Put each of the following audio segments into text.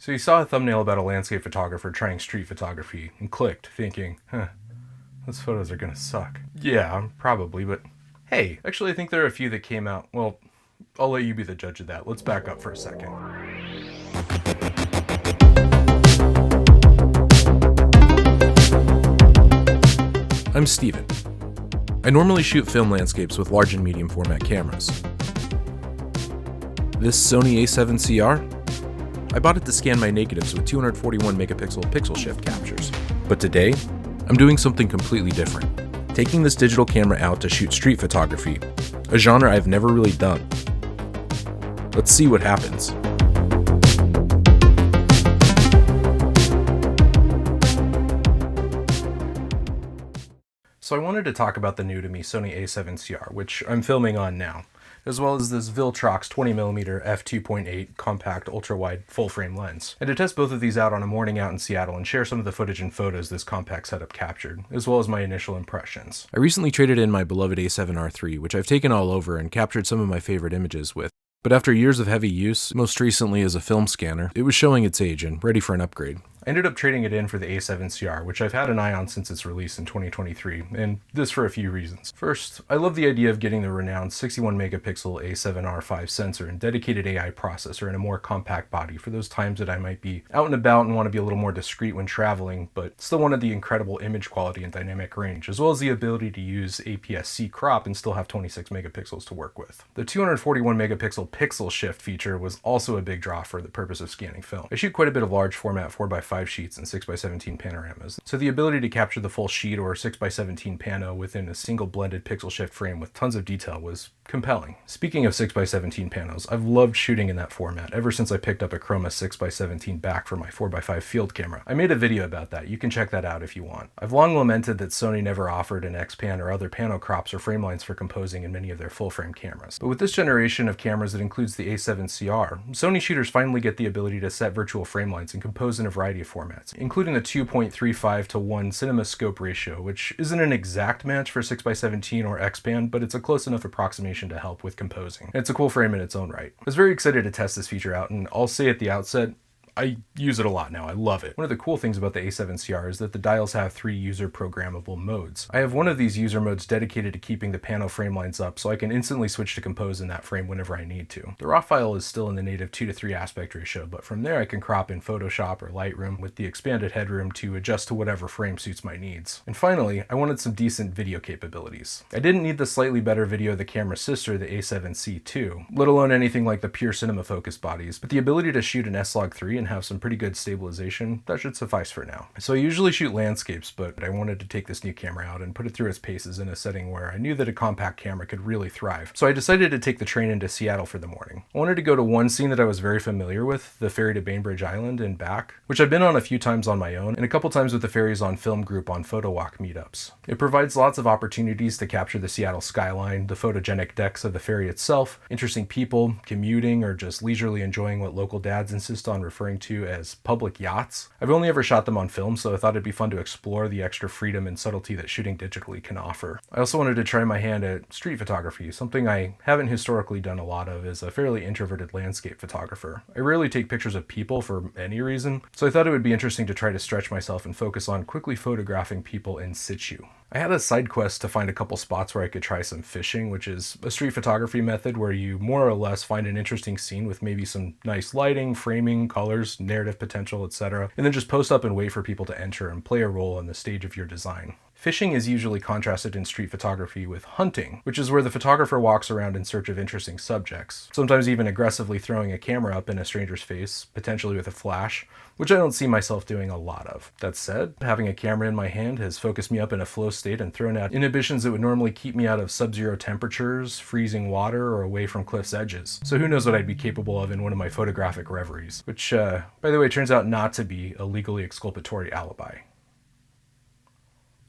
So you saw a thumbnail about a landscape photographer trying street photography and clicked, thinking, those photos are gonna suck. Yeah, probably, but hey, actually I think there are a few that came out. Well, I'll let you be the judge of that. Let's back up for a second. I'm Steven. I normally shoot film landscapes with large and medium format cameras. This Sony A7CR? I bought it to scan my negatives with 241 megapixel pixel shift captures. But today, I'm doing something completely different. Taking this digital camera out to shoot street photography, a genre I've never really done. Let's see what happens. So I wanted to talk about the new to me Sony A7CR, which I'm filming on now, as well as this Viltrox 20mm f2.8 compact ultra-wide full-frame lens, and to test both of these out on a morning out in Seattle and share some of the footage and photos this compact setup captured, as well as my initial impressions. I recently traded in my beloved A7R III, which I've taken all over and captured some of my favorite images with, but after years of heavy use, most recently as a film scanner, it was showing its age and ready for an upgrade. I ended up trading it in for the A7CR, which I've had an eye on since its release in 2023, and this for a few reasons. First, I love the idea of getting the renowned 61 megapixel A7R5 sensor and dedicated AI processor in a more compact body for those times that I might be out and about and want to be a little more discreet when traveling, but still wanted the incredible image quality and dynamic range, as well as the ability to use APS-C crop and still have 26 megapixels to work with. The 241 megapixel pixel shift feature was also a big draw for the purpose of scanning film. I shoot quite a bit of large format 4x5 sheets and 6x17 panoramas, so the ability to capture the full sheet or 6x17 pano within a single blended pixel shift frame with tons of detail was compelling. Speaking of 6x17 panos, I've loved shooting in that format ever since I picked up a Chroma 6x17 back for my 4x5 field camera. I made a video about that, you can check that out if you want. I've long lamented that Sony never offered an X-Pan or other pano crops or frame lines for composing in many of their full-frame cameras. But with this generation of cameras that includes the A7CR, Sony shooters finally get the ability to set virtual frame lines and compose in a variety of formats, including the 2.35 to 1 cinema scope ratio, which isn't an exact match for 6x17 or X-Pan, but it's a close enough approximation to help with composing. And it's a cool frame in its own right. I was very excited to test this feature out, and I'll say at the outset, I use it a lot now. I love it. One of the cool things about the A7CR is that the dials have 3 user programmable modes. I have one of these user modes dedicated to keeping the pano frame lines up, so I can instantly switch to compose in that frame whenever I need to. The raw file is still in the native 2:3 aspect ratio, but from there I can crop in Photoshop or Lightroom with the expanded headroom to adjust to whatever frame suits my needs. And finally, I wanted some decent video capabilities. I didn't need the slightly better video of the camera's sister, the A7C II, let alone anything like the pure cinema focused bodies, but the ability to shoot an S-Log3 and have some pretty good stabilization, that should suffice for now. So I usually shoot landscapes, but I wanted to take this new camera out and put it through its paces in a setting where I knew that a compact camera could really thrive. So I decided to take the train into Seattle for the morning. I wanted to go to one scene that I was very familiar with, the ferry to Bainbridge Island and back, which I've been on a few times on my own, and a couple times with the Ferries on Film group on photo walk meetups. It provides lots of opportunities to capture the Seattle skyline, the photogenic decks of the ferry itself, interesting people, commuting, or just leisurely enjoying what local dads insist on referring to as public yachts. I've only ever shot them on film, so I thought it'd be fun to explore the extra freedom and subtlety that shooting digitally can offer. I also wanted to try my hand at street photography, something I haven't historically done a lot of as a fairly introverted landscape photographer. I rarely take pictures of people for any reason, so I thought it would be interesting to try to stretch myself and focus on quickly photographing people in situ. I had a side quest to find a couple spots where I could try some fishing, which is a street photography method where you more or less find an interesting scene with maybe some nice lighting, framing, colors, narrative potential, etc., and then just post up and wait for people to enter and play a role on the stage of your design. Fishing is usually contrasted in street photography with hunting, which is where the photographer walks around in search of interesting subjects, sometimes even aggressively throwing a camera up in a stranger's face, potentially with a flash, which I don't see myself doing a lot of. That said, having a camera in my hand has focused me up in a flow state and thrown out inhibitions that would normally keep me out of sub-zero temperatures, freezing water, or away from cliff's edges. So who knows what I'd be capable of in one of my photographic reveries, which, by the way, turns out not to be a legally exculpatory alibi.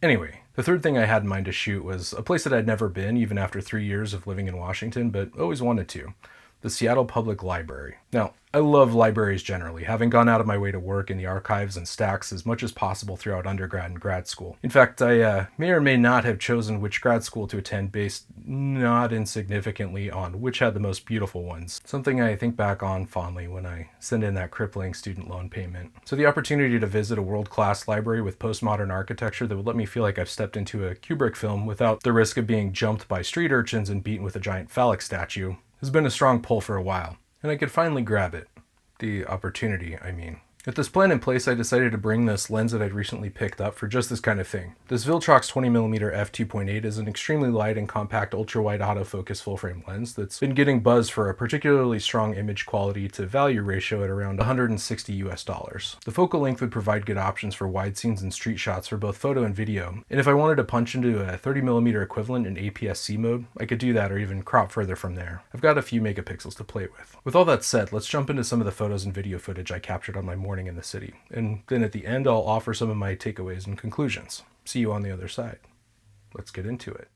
Anyway, the third thing I had in mind to shoot was a place that I'd never been, even after 3 years of living in Washington, but always wanted to. the Seattle Public Library. Now, I love libraries generally, having gone out of my way to work in the archives and stacks as much as possible throughout undergrad and grad school. In fact, I may or may not have chosen which grad school to attend based not insignificantly on which had the most beautiful ones, something I think back on fondly when I send in that crippling student loan payment. So the opportunity to visit a world-class library with postmodern architecture that would let me feel like I've stepped into a Kubrick film without the risk of being jumped by street urchins and beaten with a giant phallic statue has been a strong pull for a while, and I could finally grab it. The opportunity, I mean. With this plan in place, I decided to bring this lens that I'd recently picked up for just this kind of thing. This Viltrox 20mm f2.8 is an extremely light and compact ultra-wide autofocus full-frame lens that's been getting buzz for a particularly strong image quality to value ratio at around $160. The focal length would provide good options for wide scenes and street shots for both photo and video, and if I wanted to punch into a 30mm equivalent in APS-C mode, I could do that or even crop further from there. I've got a few megapixels to play with. With all that said, let's jump into some of the photos and video footage I captured on my morning in the city, and then at the end I'll offer some of my takeaways and conclusions. See you on the other side. Let's get into it.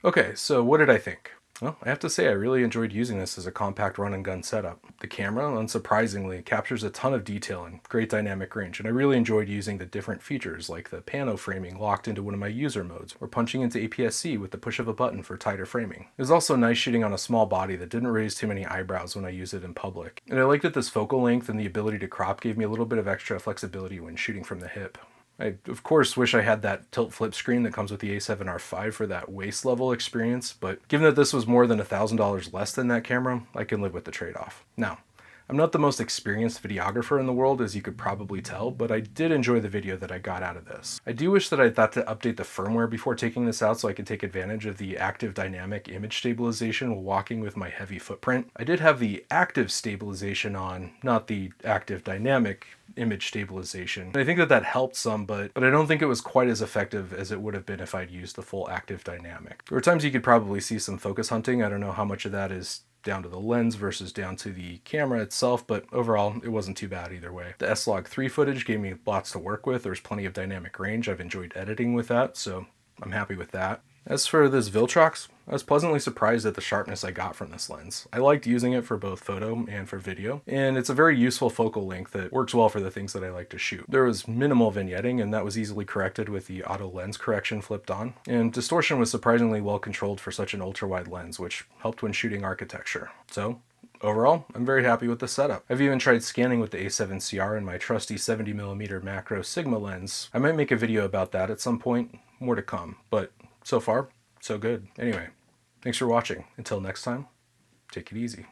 Okay, so what did I think? Well, I have to say I really enjoyed using this as a compact run and gun setup. The camera, unsurprisingly, captures a ton of detail and great dynamic range, and I really enjoyed using the different features like the pano framing locked into one of my user modes, or punching into APS-C with the push of a button for tighter framing. It was also nice shooting on a small body that didn't raise too many eyebrows when I used it in public. And I liked that this focal length and the ability to crop gave me a little bit of extra flexibility when shooting from the hip. I, of course, wish I had that tilt flip screen that comes with the A7R5 for that waist level experience, but given that this was more than $1,000 less than that camera, I can live with the trade-off. Now, I'm not the most experienced videographer in the world, as you could probably tell, but I did enjoy the video that I got out of this. I do wish that I'd thought to update the firmware before taking this out so I could take advantage of the active dynamic image stabilization while walking with my heavy footprint. I did have the active stabilization on, not the active dynamic image stabilization. And I think that that helped some, but I don't think it was quite as effective as it would have been if I'd used the full active dynamic. There were times you could probably see some focus hunting. I don't know how much of that is down to the lens versus down to the camera itself, but overall it wasn't too bad either way. The S-Log3 footage gave me lots to work with. There's plenty of dynamic range. I've enjoyed editing with that, so I'm happy with that. As for this Viltrox, I was pleasantly surprised at the sharpness I got from this lens. I liked using it for both photo and for video, and it's a very useful focal length that works well for the things that I like to shoot. There was minimal vignetting, and that was easily corrected with the auto lens correction flipped on, and distortion was surprisingly well controlled for such an ultra-wide lens, which helped when shooting architecture. So, overall, I'm very happy with the setup. I've even tried scanning with the A7CR and my trusty 70mm macro Sigma lens. I might make a video about that at some point, more to come, but so far, so good. Anyway, thanks for watching. Until next time, take it easy.